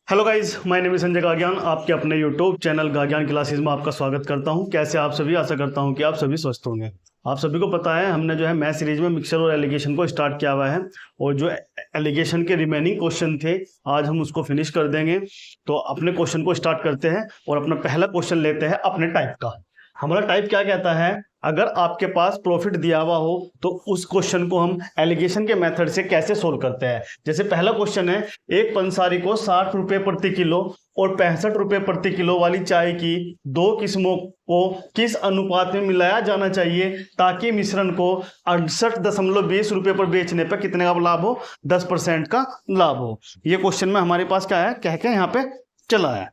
Hello guys, my name is Sanjay Gagiyan. आपके अपने YouTube channel गागियान classes में आपका स्वागत करता हूं। कैसे आप सभी? आशा करता हूं कि आप सभी स्वस्थ होंगे। आप सभी को पता है हमने जो है मैथ सीरीज में मिक्सचर और एलिगेशन को स्टार्ट किया हुआ है, और जो एलिगेशन के रिमेनिंग क्वेश्चन थे आज हम उसको फिनिश कर देंगे। तो अपने क्वेश्चन को स्टार्ट करते हैं और अपना पहला क्वेश्चन लेते हैं अपने टाइप का। हमारा टाइप क्या कहता है? अगर आपके पास प्रॉफिट दिया हुआ हो तो उस क्वेश्चन को हम एलिगेशन के मेथड से कैसे सोल्व करते हैं। जैसे पहला क्वेश्चन है, एक पंसारी को 60 रुपए प्रति किलो और 65 रुपए प्रति किलो वाली चाय की दो किस्मों को किस अनुपात में मिलाया जाना चाहिए ताकि मिश्रण को 68.20 रुपए पर बेचने पर कितने का लाभ हो? 10% का लाभ हो। ये क्वेश्चन में हमारे पास क्या है, कह के यहाँ पे चला है।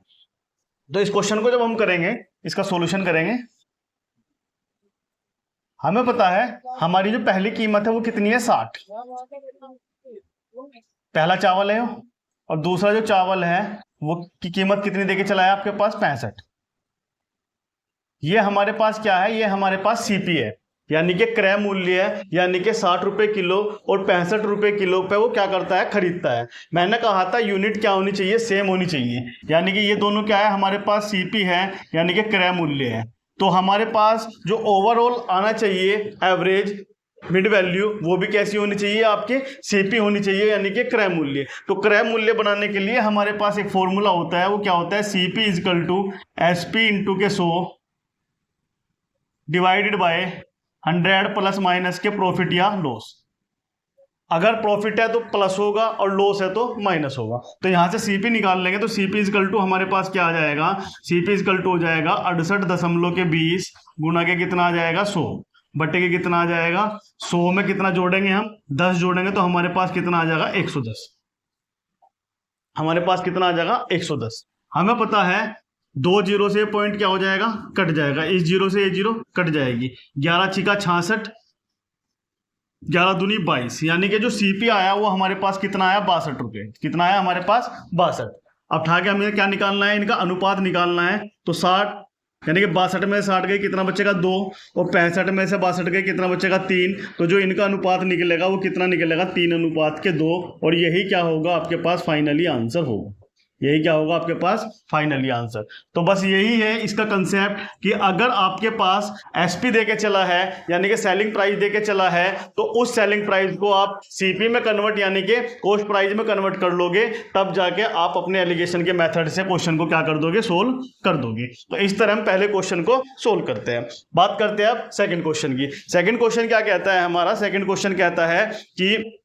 तो इस क्वेश्चन को जब हम करेंगे, इसका सॉल्यूशन करेंगे, हमें पता है हमारी जो पहली कीमत है वो कितनी है? 60। पहला चावल है, और दूसरा जो चावल है वो की कीमत कितनी देके चला है आपके पास? 65। ये हमारे पास क्या है? ये हमारे पास सीपी है, यानी कि क्रय मूल्य है, यानी कि 60 रुपए किलो और 65 रुपए किलो पे वो क्या करता है? खरीदता है। मैंने कहा था यूनिट क्या होनी चाहिए? सेम होनी चाहिए। यानी कि ये दोनों क्या है? हमारे पास सीपी है, यानी कि क्रय मूल्य है। तो हमारे पास जो ओवरऑल आना चाहिए एवरेज मिड वैल्यू, वो भी कैसी होनी चाहिए? आपके सीपी होनी चाहिए, यानी कि क्रय मूल्य। तो क्रय मूल्य बनाने के लिए हमारे पास एक फॉर्मूला होता है, वो क्या होता है? CP equal to SP into के 100 डिवाइडेड बाय 100 प्लस माइनस के प्रॉफिट या लॉस। अगर प्रॉफिट है तो प्लस होगा और लॉस है तो माइनस होगा। तो यहां से सीपी निकाल लेंगे, तो सीपी इजकल टू हमारे पास क्या आ जाएगा? सीपी इजकल टू हो जाएगा 68.20 गुना के कितना आ जाएगा? 100 बटे के कितना आ जाएगा? 100 में कितना जोड़ेंगे हम? 10 जोड़ेंगे तो हमारे पास कितना आ जाएगा? 110। हमारे पास कितना आ जाएगा? 110। हमें पता है 2 जीरो से पॉइंट क्या हो जाएगा? कट जाएगा। इस जीरो से ये जीरो कट जाएगी। 11 छिका 66, 11 दूनी 22, यानी कि जो सीपी आया वो हमारे पास कितना आया? 62 रुपये। कितना आया हमारे पास? 62। अब ठा के हमें क्या निकालना है? इनका अनुपात निकालना है। तो 60 यानी कि 62 में से 60 गई, कितना बचेगा? 2, और 65 में से 62 गई, कितना बचेगा? 3। तो जो इनका अनुपात निकलेगा वो कितना निकलेगा? 3:2। और यही क्या होगा आपके पास? फाइनली आंसर होगा। यही क्या होगा आपके पास? Finally answer. तो बस यही है इसका कंसेप्ट कि अगर आपके पास एसपी देके चला है, यानी कि सेलिंग प्राइस देके चला है, तो उस सेलिंग प्राइस को आप सीपी में कन्वर्ट यानी कि कॉस्ट प्राइस में कन्वर्ट कर लोगे, तब जाके आप अपने एलिगेशन के मेथड से क्वेश्चन को क्या कर दोगे? सोल्व कर दोगे। तो इस तरह हम पहले क्वेश्चन को सोल्व करते हैं। बात करते हैं अब सेकेंड क्वेश्चन की। सेकेंड क्वेश्चन क्या कहता है हमारा? सेकेंड क्वेश्चन कहता है कि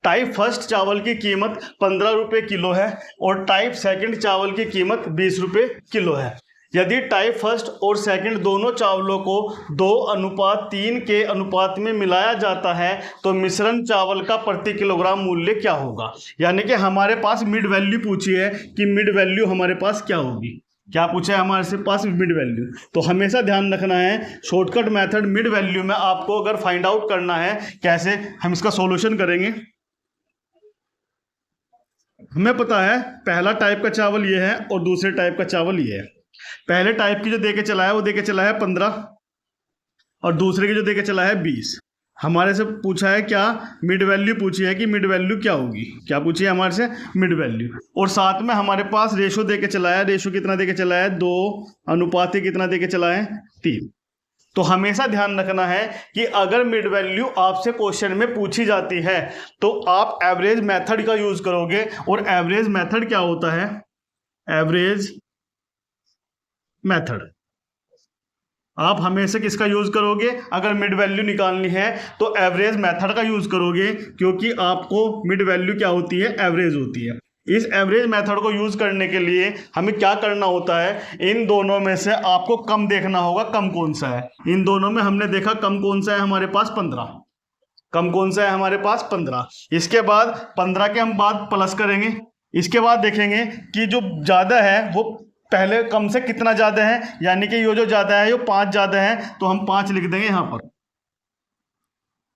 टाइप फर्स्ट चावल की कीमत 15 रुपए किलो है और टाइप सेकंड चावल की कीमत 20 रुपए किलो है। यदि टाइप फर्स्ट और सेकंड दोनों चावलों को 2:3 के अनुपात में मिलाया जाता है तो मिश्रण चावल का प्रति किलोग्राम मूल्य क्या होगा? यानी कि हमारे पास मिड वैल्यू पूछी है कि मिड वैल्यू हमारे पास क्या होगी। क्या पूछा है हमारे से पास? Mid value. तो हमेशा ध्यान रखना है, शॉर्टकट मेथड मिड वैल्यू में आपको अगर फाइंड आउट करना है कैसे हम इसका सॉल्यूशन करेंगे। हमें पता है पहला टाइप का चावल ये है और दूसरे टाइप का चावल ये है। पहले टाइप की जो देके चला है वो देके चला है 15, और दूसरे की जो देके चला है 20। हमारे से पूछा है क्या? मिड वैल्यू पूछी है कि मिड वैल्यू क्या होगी। क्या पूछी है हमारे से? Mid value. और साथ में हमारे पास रेशो देके चला है। रेशो कितना देके चला है? 2:3 कितना देके चला है? 3। तो हमेशा ध्यान रखना है कि अगर मिड वैल्यू आपसे क्वेश्चन में पूछी जाती है तो आप एवरेज मेथड का यूज करोगे। और एवरेज मेथड क्या होता है? एवरेज मेथड आप हमेशा किसका यूज करोगे? अगर मिड वैल्यू निकालनी है तो एवरेज मेथड का यूज करोगे, क्योंकि आपको मिड वैल्यू क्या होती है? एवरेज होती है। इस एवरेज मेथड को यूज करने के लिए हमें क्या करना होता है? इन दोनों में से आपको कम देखना होगा, कम कौन सा है। इन दोनों में हमने देखा कम कौन सा है हमारे पास? 15। कम कौन सा है हमारे पास? 15। इसके बाद 15 के हम बाद प्लस करेंगे। इसके बाद देखेंगे कि जो ज्यादा है वो पहले कम से कितना ज्यादा है, यानी कि ये जो ज्यादा है ये 5 ज्यादा है, तो हम 5 लिख देंगे यहां पर।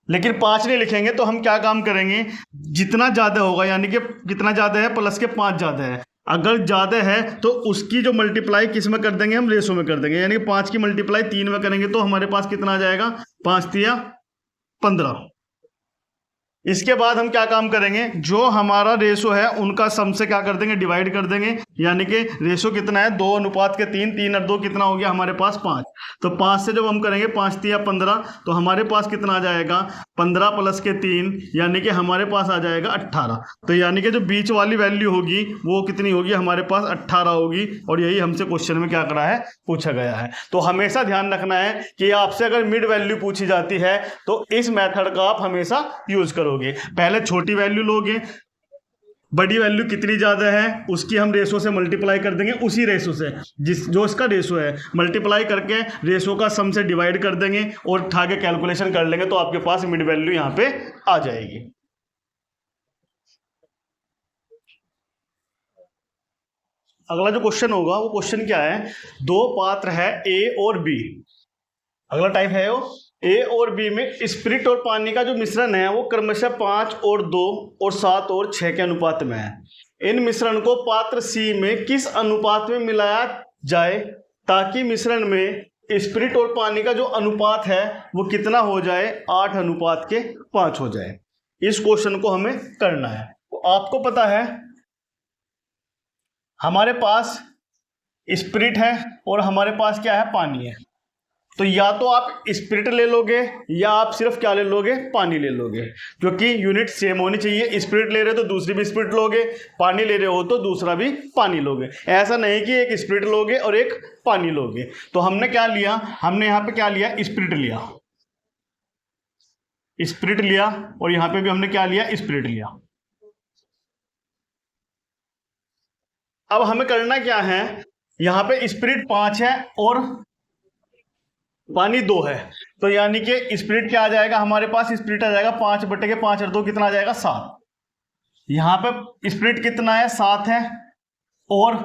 लेकिन 5 नहीं लिखेंगे तो हम क्या काम करेंगे? जितना ज्यादा होगा, यानी कि कितना ज्यादा है? प्लस के 5 ज्यादा है। अगर ज्यादा है तो उसकी जो मल्टीप्लाई किस में कर देंगे? हम रेशो में कर देंगे। यानी कि 5 की मल्टीप्लाई 3 में करेंगे तो हमारे पास कितना आ जाएगा? 5 तिया 15। इसके बाद हम क्या काम करेंगे, जो हमारा रेशो है उनका सम से क्या कर देंगे, डिवाइड कर देंगे। यानी कि रेशो कितना है, 2:3, 3 और 2 कितना हो गया हमारे पास 5। तो 5 से जब हम करेंगे 5 3 15, तो हमारे पास कितना आ जाएगा, 15 प्लस के 3 यानी कि हमारे पास आ जाएगा 18। तो यानी कि जो बीच वाली वैल्यू होगी वो कितनी होगी, हमारे पास 18 होगी। और यही हमसे क्वेश्चन में क्या करा है, पूछा गया है। तो हमेशा ध्यान रखना है कि आपसे अगर मिड वैल्यू पूछी जाती है तो इस मेथड का आप हमेशा यूज करोगे। पहले छोटी वैल्यू लोगे, बड़ी वैल्यू कितनी ज्यादा है उसकी हम रेशो से मल्टीप्लाई कर देंगे, उसी रेशो से जो इसका रेशो है मल्टीप्लाई करके रेशो का सम से डिवाइड कर देंगे और उठा के कैलकुलेशन कर लेंगे, तो आपके पास मिड वैल्यू यहां पे आ जाएगी। अगला जो क्वेश्चन होगा वो क्वेश्चन क्या है, दो पात्र है ए और बी। अगला टाइप है वो ए और बी में स्पिरिट और पानी का जो मिश्रण है वो क्रमशः 5 और 2 और 7 और 6 के अनुपात में है। इन मिश्रण को पात्र सी में किस अनुपात में मिलाया जाए ताकि मिश्रण में स्पिरिट और पानी का जो अनुपात है वो कितना हो जाए, 8:5 हो जाए। इस क्वेश्चन को हमें करना है। तो आपको पता है हमारे पास स्पिरिट है और हमारे पास क्या है, पानी है। तो या तो आप स्पिरिट ले लोगे या आप सिर्फ क्या ले लोगे, पानी ले लोगे, क्योंकि यूनिट सेम होनी चाहिए। स्पिरिट ले रहे हो तो दूसरी भी स्पिरिट लोगे, पानी ले रहे हो तो दूसरा भी पानी लोगे। ऐसा नहीं कि एक स्पिरिट लोगे और एक पानी लोगे। तो हमने क्या लिया, हमने यहाँ पे क्या लिया, स्पिरिट लिया, स्पिरिट लिया, और यहाँ पे भी हमने क्या लिया, स्पिरिट लिया। अब हमें करना क्या है, यहाँ पे स्पिरिट 5 है और पानी 2 है। तो यानी कि स्पिरिट क्या आ जाएगा हमारे पास, स्पिरिट आ जाएगा 5/5 और 2 कितना आ जाएगा, 7। यहाँ पे स्पिरिट कितना है, 7 है, और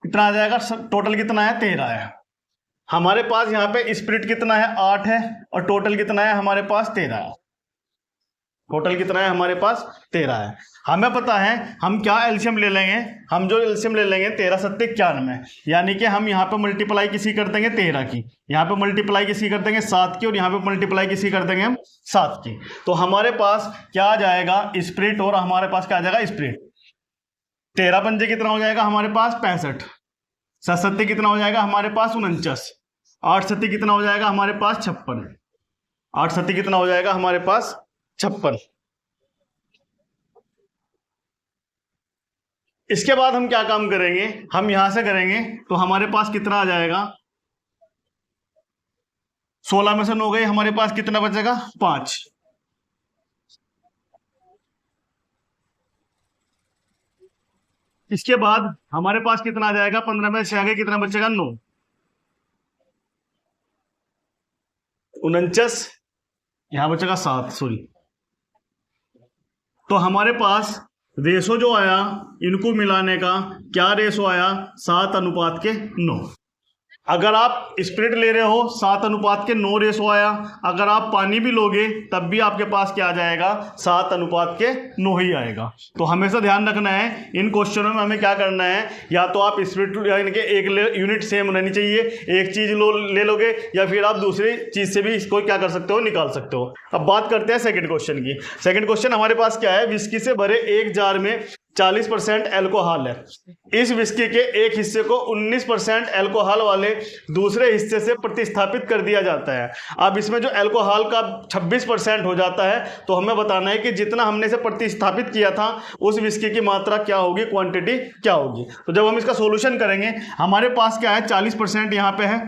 कितना आ जाएगा, टोटल कितना है, 13 है। हमारे पास यहाँ पे स्पिरिट कितना है, 8 है, और टोटल कितना है हमारे पास, 13 है। टोटल कितना है हमारे पास, 13 है। हमें पता है हम क्या एलसीएम ले लेंगे, हम जो एलसीएम ले लेंगे 13 सत्ते 91, यानी कि हम यहाँ पे मल्टीप्लाई किसी कर देंगे 13 की, यहाँ पे मल्टीप्लाई किसी कर देंगे 7 की, और यहाँ पे मल्टीप्लाई किसी कर देंगे हम 7 की। तो हमारे पास क्या आ जाएगा, स्पिरिट, और हमारे पास क्या आ जाएगा, स्पिरिट। 13 पंजे कितना हो जाएगा हमारे पास, 65। 7 सत्ते कितना हो जाएगा हमारे पास, 49। 8 सत्ते कितना हो जाएगा हमारे पास, 56। 8 सत्ते कितना हो जाएगा हमारे पास, 56। इसके बाद हम क्या काम करेंगे, हम यहां से करेंगे तो हमारे पास कितना आ जाएगा, 16 में से 9 गए, हमारे पास कितना बचेगा, 5। इसके बाद हमारे पास कितना आ जाएगा, 15 में से आगे कितना बचेगा, 9। 49, यहां बचेगा 7, सॉरी। तो हमारे पास रेशो जो आया इनको मिलाने का, क्या रेशो आया, 7:9। अगर आप स्पिरिट ले रहे हो 7:9 रेशो आया। अगर आप पानी भी लोगे तब भी आपके पास क्या आ जाएगा, 7:9 ही आएगा। तो हमेशा ध्यान रखना है इन क्वेश्चनों में हमें क्या करना है, या तो आप स्पिरिट यानी कि एक यूनिट सेम रहनी चाहिए, एक चीज ले लोगे, या फिर आप दूसरी चीज से भी इसको क्या कर सकते हो, निकाल सकते हो। अब बात करते हैं सेकंड क्वेश्चन की। सेकंड क्वेश्चन हमारे पास क्या है, विस्की से भरे एक जार में 40% एल्कोहल है। इस विस्की के एक हिस्से को 19% एल्कोहल वाले दूसरे हिस्से से प्रतिस्थापित कर दिया जाता है। अब इसमें जो एल्कोहल का 26% हो जाता है, तो हमें बताना है कि जितना हमने इसे प्रतिस्थापित किया था उस विस्की की मात्रा क्या होगी, क्वांटिटी क्या होगी। तो जब हम इसका सॉल्यूशन करेंगे, हमारे पास क्या है, 40% यहाँ पे है,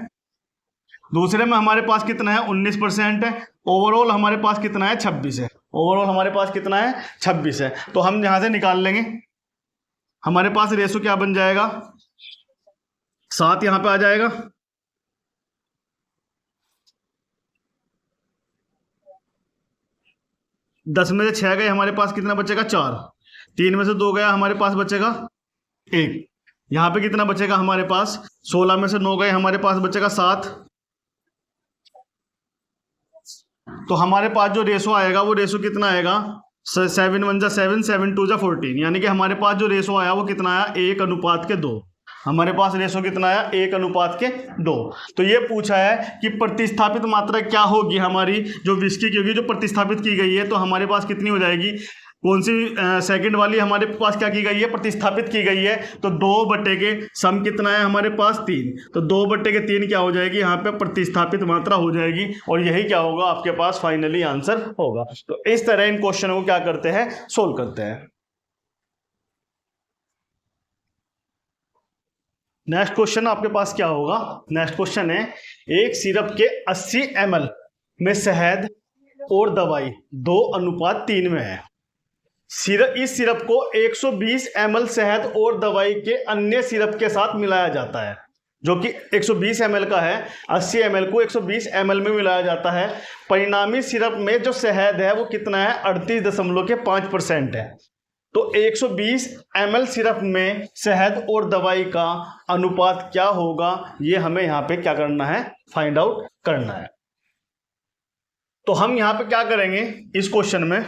दूसरे में हमारे पास कितना है, 19% है, ओवरऑल हमारे पास कितना है, 26 है। ओवरऑल हमारे पास कितना है, 26 है। तो हम यहां से निकाल लेंगे, हमारे पास रेशो क्या बन जाएगा, 7 यहां पे आ जाएगा, दस में से 6 गए, हमारे पास कितना बचेगा, 4। 3 में से 2 गया, हमारे पास बचेगा 1। यहां पे कितना बचेगा हमारे पास, 16 में से 9 गए, हमारे पास बचेगा 7। तो हमारे पास जो रेशो आएगा वो रेशो कितना आएगा, 7 1 जा 7, 7 2 जा 14, यानी कि हमारे पास जो रेशो आया वो कितना आया, 1:2। हमारे पास रेशो कितना आया 1:2। तो ये पूछा है कि प्रतिस्थापित मात्रा क्या होगी हमारी, जो विस्की की होगी, जो प्रतिस्थापित की गई है, तो हमारे पास कितनी हो जाएगी, कौन सी सेकंड वाली हमारे पास क्या की गई है, प्रतिस्थापित की गई है। तो 2/के सम कितना है हमारे पास 3, तो 2/3 क्या हो जाएगी यहाँ पे प्रतिस्थापित मात्रा हो जाएगी, और यही क्या होगा आपके पास फाइनली आंसर होगा। तो इस तरह इन क्वेश्चनों को क्या करते हैं, सोल्व करते हैं। नेक्स्ट क्वेश्चन आपके पास क्या होगा, नेक्स्ट क्वेश्चन है एक सिरप के 80 ml में शहद और दवाई 2:3 में है। इस सिरप को 120 ml शहद और दवाई के अन्य सिरप के साथ मिलाया जाता है, जो कि 120 ml का है। 80 ml को 120 ml में मिलाया जाता है। परिणामी सिरप में जो शहद है वो कितना है, 38.5% है। तो 120 ml सिरप में शहद और दवाई का अनुपात क्या होगा, ये हमें यहाँ पे क्या करना है, फाइंड आउट करना है। तो हम यहाँ पे क्या करेंगे, इस क्वेश्चन में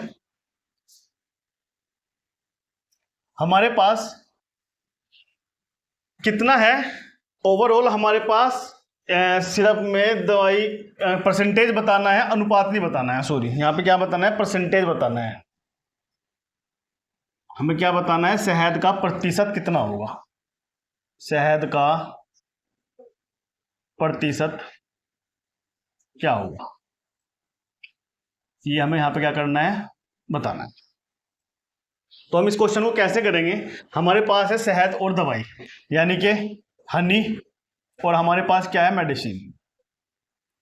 हमारे पास कितना है ओवरऑल, हमारे पास सिरप में दवाई परसेंटेज बताना है, अनुपात नहीं बताना है, सॉरी यहाँ पे क्या बताना है, परसेंटेज बताना है। हमें क्या बताना है, शहद का प्रतिशत कितना होगा, शहद का प्रतिशत क्या होगा, ये हमें यहाँ पे क्या करना है, बताना है। तो हम इस क्वेश्चन को कैसे करेंगे, हमारे पास है शहद और दवाई, यानी कि हनी, और हमारे पास क्या है, मेडिसिन,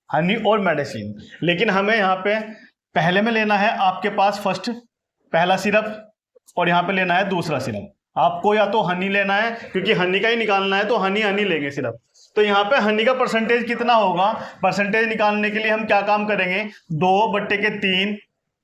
हनी और मेडिसिन। लेकिन हमें यहाँ पे पहले में लेना है आपके पास फर्स्ट पहला सिरप, और यहाँ पे लेना है दूसरा सिरप। आपको या तो हनी लेना है, क्योंकि हनी का ही निकालना है, तो हनी लेंगे सिरप। तो यहाँ पे हनी का परसेंटेज कितना होगा, परसेंटेज निकालने के लिए हम क्या काम करेंगे, 2/3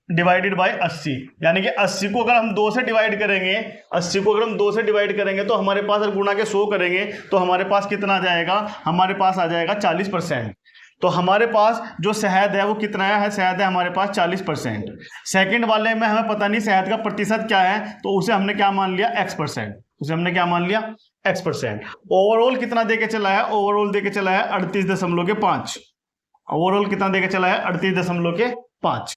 डिवाइडेड बाय 80, यानी कि 80 को अगर हम 2 से डिवाइड करेंगे, 80 को अगर हम 2 से डिवाइड करेंगे तो हमारे पास, अगर गुणा के 100 करेंगे तो हमारे पास कितना आ जाएगा, हमारे पास आ जाएगा 40%। तो हमारे पास जो शहद है वो कितना है, शहद है हमारे पास 40%। सेकंड वाले में हमें पता नहीं शहद का प्रतिशत क्या है, तो उसे हमने क्या मान लिया, x%, उसे हमने क्या मान लिया, x%। ओवरऑल कितना देके चला है, ओवरऑल देके चला है 38.5। ओवरऑल कितना देके चला है, 38.5।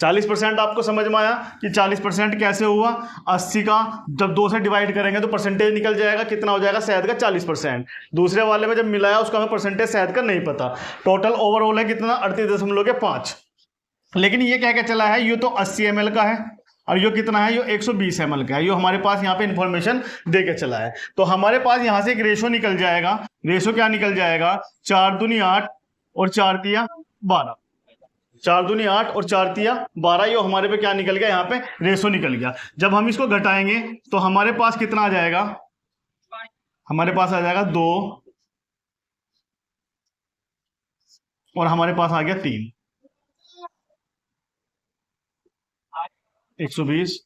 40% आपको समझ में आया कि 40% कैसे हुआ, 80 का जब 2 से डिवाइड करेंगे तो परसेंटेज निकल जाएगा, कितना हो जाएगा, शहद का 40%। दूसरे वाले में जब मिलाया उसका हमें परसेंटेज शहद का नहीं पता। टोटल ओवरऑल है कितना, 38.5। लेकिन ये क्या क्या चला है, ये तो 80 ml का है, और ये कितना है, ये 120 ml का है। ये हमारे पास यहाँ पे इंफॉर्मेशन दे के चला है। तो हमारे पास यहाँ से एक रेशो निकल जाएगा, रेशो क्या निकल जाएगा, 4 दूनी 8 और 4 तिया 12, 4 दूनी 8 और 4 तिया 12। ये हमारे पे क्या निकल गया, यहाँ पे रेशो निकल गया। जब हम इसको घटाएंगे तो हमारे पास कितना आ जाएगा, हमारे पास आ जाएगा 2, और हमारे पास आ गया 3, 120।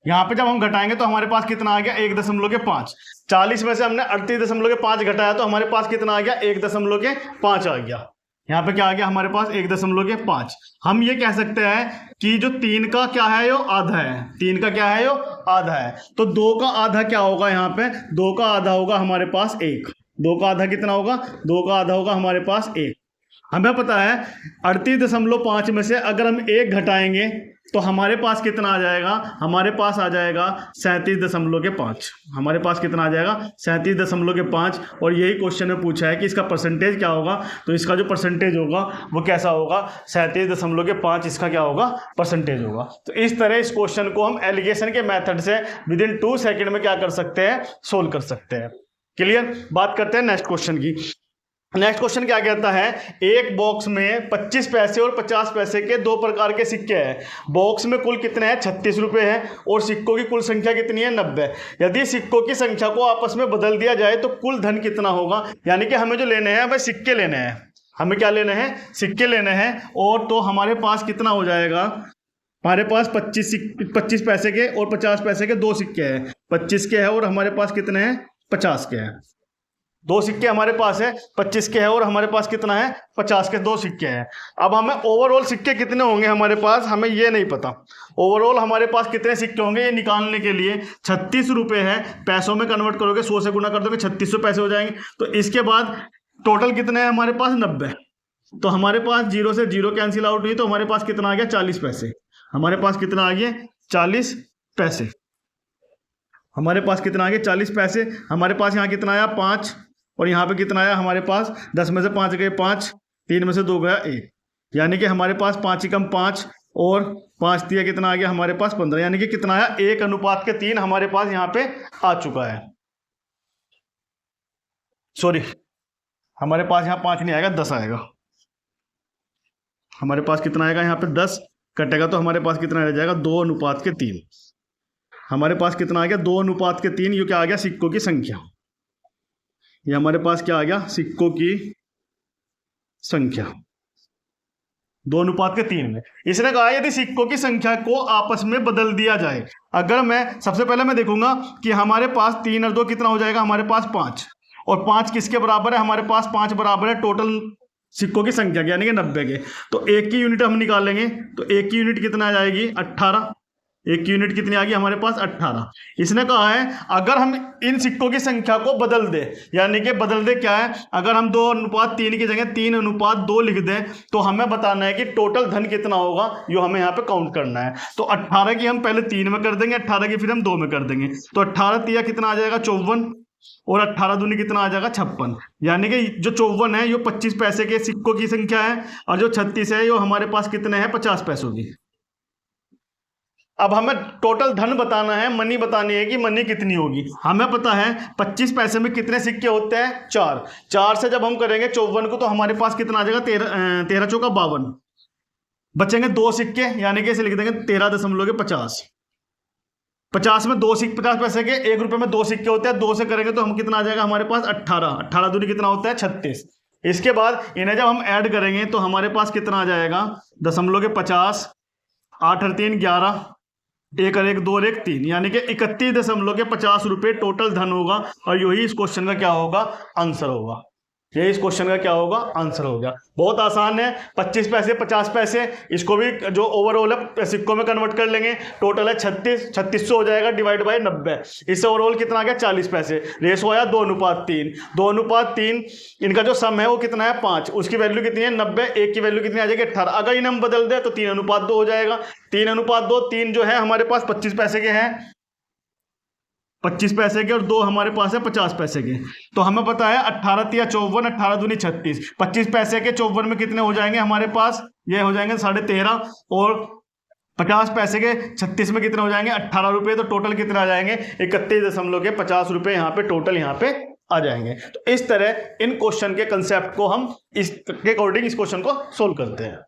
यहाँ पे जब हम घटाएंगे तो हमारे पास कितना आ गया, 1.5। 40 में से हमने 38.5 घटाया तो हमारे पास कितना आ गया, 1.5 आ गया। यहाँ पे क्या आ गया, हमारे पास 1.5। हम ये कह सकते हैं कि जो 3 का क्या है, यो आधा है, 3 का क्या है, यो आधा है। तो 2 का आधा क्या होगा, यहाँ पे 2 का आधा होगा हमारे पास 1। 2 का आधा कितना होगा, 2 का आधा होगा हमारे पास 1। हमें पता है 38.5 में से अगर हम 1 घटाएंगे तो हमारे पास कितना आ जाएगा, हमारे पास आ जाएगा 37.5। हमारे पास कितना आ जाएगा, 37.5। और यही क्वेश्चन में पूछा है कि इसका परसेंटेज क्या होगा। तो इसका जो परसेंटेज होगा वो कैसा होगा, 37.5 इसका क्या होगा, परसेंटेज होगा। तो इस तरह इस क्वेश्चन को हम एलिगेशन के मेथड से विदिन 2 सेकेंड में क्या कर सकते हैं, सोल्व कर सकते हैं। क्लियर। बात करते हैं नेक्स्ट क्वेश्चन की। नेक्स्ट क्वेश्चन क्या कहता है, एक बॉक्स में 25 पैसे और 50 पैसे के 2 प्रकार के सिक्के हैं। बॉक्स में कुल कितने हैं, 36 रुपये हैं, और सिक्कों की कुल संख्या कितनी है, 90। यदि सिक्कों की संख्या को आपस में बदल दिया जाए तो कुल धन कितना होगा। यानी कि हमें जो लेने हैं वह सिक्के लेने हैं, हमें क्या लेने हैं, सिक्के लेने हैं। और तो हमारे पास कितना हो जाएगा, हमारे पास 25 पैसे के और 50 पैसे के 2 सिक्के हैं। 25 के हैं और हमारे पास कितने हैं, 50 के हैं। दो सिक्के हमारे पास है 25 के है और हमारे पास कितना है 50 के दो सिक्के हैं। अब हमें ओवरऑल सिक्के कितने होंगे हमारे पास हमें ये नहीं पता। ओवरऑल हमारे पास कितने सिक्के होंगे ये निकालने के लिए 36 रुपये है, पैसों में कन्वर्ट करोगे 100 से गुना कर दोगे 3600 पैसे हो जाएंगे। तो इसके बाद टोटल कितने हैं हमारे पास 90। तो हमारे पास 0 से 0 कैंसिल आउट हुई तो हमारे पास कितना आ गया 40 पैसे। हमारे पास कितना आ गया 40 पैसे। हमारे पास कितना आ गया 40 पैसे। हमारे पास यहाँ कितना आया 5 और यहाँ पे कितना आया हमारे पास 10 में से 5 गए 5, 3 में से 2 गया 1, यानी कि हमारे पास 5 ही कम 5 और 5 दिया कितना आ गया हमारे पास 15, यानी कि कितना आया 1:3 हमारे पास यहाँ पे आ चुका है। सॉरी हमारे पास यहाँ 5 नहीं आएगा 10 आएगा। हमारे पास कितना आएगा यहाँ पे 10 कटेगा तो हमारे पास कितना रह जाएगा 2:3। हमारे पास कितना आ गया 2:3। ये क्या आ गया सिक्कों की संख्या। ये हमारे पास क्या आ गया सिक्कों की संख्या 2:3 में। इसने कहा यदि सिक्कों की संख्या को आपस में बदल दिया जाए। अगर मैं सबसे पहले मैं देखूंगा कि हमारे पास 3 और 2 कितना हो जाएगा हमारे पास 5 और 5 किसके बराबर है हमारे पास 5 बराबर है टोटल सिक्कों की संख्या यानी कि 90 के। तो एक की यूनिट हम निकालेंगे तो एक की यूनिट कितना आ जाएगी 18। एक की यूनिट कितनी आ गई हमारे पास 18। इसने कहा है अगर हम इन सिक्कों की संख्या को बदल दे, यानी कि बदल दे क्या है अगर हम 2:3 की जगह 3:2 लिख दें तो हमें बताना है कि टोटल धन कितना होगा जो हमें यहाँ पे काउंट करना है। तो 18 की हम पहले 3 में कर देंगे, 18 की फिर हम 2 में कर देंगे। तो 18 तिया कितना आ जाएगा 54 और 18 दूनी कितना आ जाएगा 56, यानी कि जो 54 है ये 25 पैसे के सिक्कों की संख्या है और जो 36 है ये हमारे पास कितने हैं 50 पैसों की। अब हमें टोटल धन बताना है, मनी बतानी है कि मनी कितनी होगी। हमें पता है 25 पैसे में कितने सिक्के होते हैं 4 से जब हम करेंगे 54 को तो हमारे पास कितना आ जाएगा 13 चौका 52, बचेंगे 2 सिक्के यानी कि इसे लिख देंगे 13.50। 50 में 2 सिक्के 50 पैसे के 1 रुपये में 2 सिक्के होते हैं, 2 से करेंगे तो हम कितना आ जाएगा हमारे पास 18 दूनी कितना होता है 36। इसके बाद इन्हें जब हम ऐड करेंगे तो हमारे पास कितना आ जाएगा 50, 8 और 3 11, 1 और 1 2 और 1 3, यानी कि 31.50 रुपये टोटल धन होगा और यही इस क्वेश्चन का क्या होगा आंसर होगा। यही इस क्वेश्चन का क्या होगा आंसर होगा। बहुत आसान है। 25 पैसे 50 पैसे इसको भी जो ओवरऑल है सिक्कों में कन्वर्ट कर लेंगे। टोटल है 3600 हो जाएगा डिवाइड बाय 90। इससे ओवरऑल कितना आ गया 40 पैसे। रेशो आया 2:3। 2:3 इनका जो सम है वो कितना है 5, उसकी वैल्यू कितनी है 90, एक की वैल्यू कितनी आ जाएगी 18। अगर इन्हें हम बदल दें तो 3:2 हो जाएगा। 3:2 3 जो है हमारे पास 25 पैसे के हैं 25 पैसे के और 2 हमारे पास है 50 पैसे के। तो हमें पता है 18 तिया 54, 18 दूनी 36। 25 पैसे के 54 में कितने हो जाएंगे हमारे पास ये हो जाएंगे 13.5 और 50 पैसे के 36 में कितने हो जाएंगे 18 रुपये। तो टोटल कितने आ जाएंगे 31.50 रुपये यहाँ पे टोटल यहाँ पे आ जाएंगे। तो इस तरह इन क्वेश्चन के कंसेप्ट को हम इसके अकॉर्डिंग इस क्वेश्चन को सोल्व करते हैं।